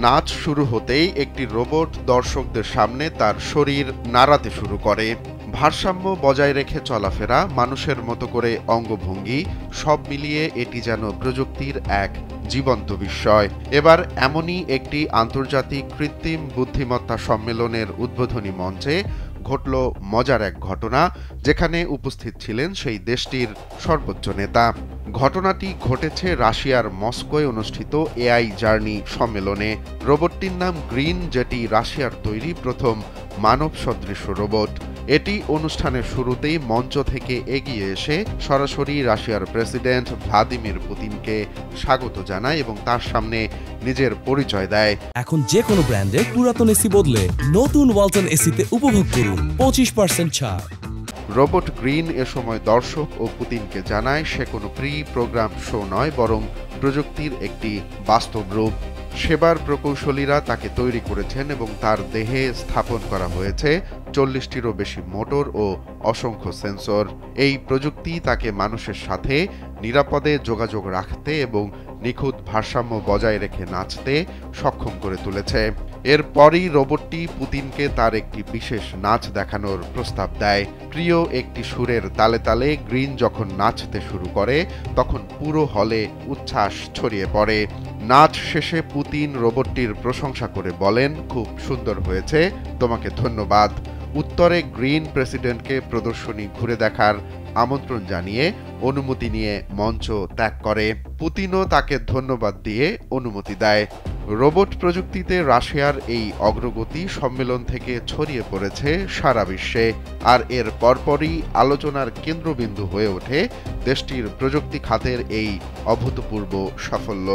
নাচ শুরু হতেই একটি রোবট দর্শকদের সামনে তার শরীর নাড়াতে শুরু করে। ভারসাম্য বজায় রেখে চলাফেরা, মানুষের মতো করে অঙ্গভঙ্গি, সব মিলিয়ে এটি যেন প্রযুক্তির এক জীবন্ত বিস্ময়। এবার এমনই একটি আন্তর্জাতিক কৃত্রিম বুদ্ধিমত্তা সম্মেলনের উদ্বোধনী মঞ্চে ঘটল মজার এক ঘটনা, যেখানে উপস্থিত ছিলেন সেই দেশটির সর্বোচ্চ নেতা। ঘটনাটি ঘটেছে রাশিয়ার মস্কোয় অনুষ্ঠিত এআই জার্নি সম্মেলনে। রোবটটির নাম গ্রিন, যেটি রাশিয়ার তৈরি প্রথম মানব সদৃশ রোবট। এটি অনুষ্ঠানের শুরুতেই মঞ্চ থেকে এগিয়ে এসে সরাসরি রাশিয়ার প্রেসিডেন্ট ভ্লাদিমির পুতিনকে স্বাগত জানায় এবং তার সামনে নিজের পরিচয় দেয়। এখন যে কোনো ব্র্যান্ডের পুরাতন এসি বদলে নতুন ওয়ালটন এসিতে উপভোগ করুন 25% ছাড়। রোবট গ্রিন এ সময় দর্শক ও পুতিনকে জানায় সে কোনো প্রোগ্রাম শো নয়, বরং প্রযুক্তির একটি বাস্তব রূপ। সেবার প্রকৌশলীরা তাকে তৈরি করেছেন এবং তার দেহে স্থাপন করা হয়েছে 40টিরও বেশি মোটর ও অসংখ্য সেন্সর। এই প্রযুক্তি তাকে মানুষের সাথে নিরাপদে যোগাযোগ রাখতে এবং নিখুঁত ভারসাম্য বজায় রেখে নাচতে সক্ষম করে তুলেছে। এরপরই রোবটটি পুতিনকে তার একটি বিশেষ নাচ দেখানোর প্রস্তাব দেয়। প্রিয় একটি সুরের তালে তালে গ্রিন যখন নাচতে শুরু করে, তখন পুরো হলে উচ্ছ্বাস ছড়িয়ে পড়ে। নাচ শেষে পুতিন রোবটটির প্রশংসা করে বলেন, খুব সুন্দর হয়েছে, তোমাকে ধন্যবাদ। উত্তরে গ্রিন প্রেসিডেন্টকে প্রদর্শনী ঘুরে দেখার আমন্ত্রণ জানিয়ে অনুমতি নিয়ে মঞ্চ ত্যাগ করে। পুতিনও তাকে ধন্যবাদ দিয়ে অনুমতি দেয়। রোবট প্রযুক্তিতে রাশিয়ার এই অগ্রগতি সম্মেলন থেকে ছড়িয়ে পড়েছে সারা বিশ্বে, আর এর পরপরই আলোচনার কেন্দ্রবিন্দু হয়ে ওঠে দেশটির প্রযুক্তি খাতের এই অভূতপূর্ব সাফল্য।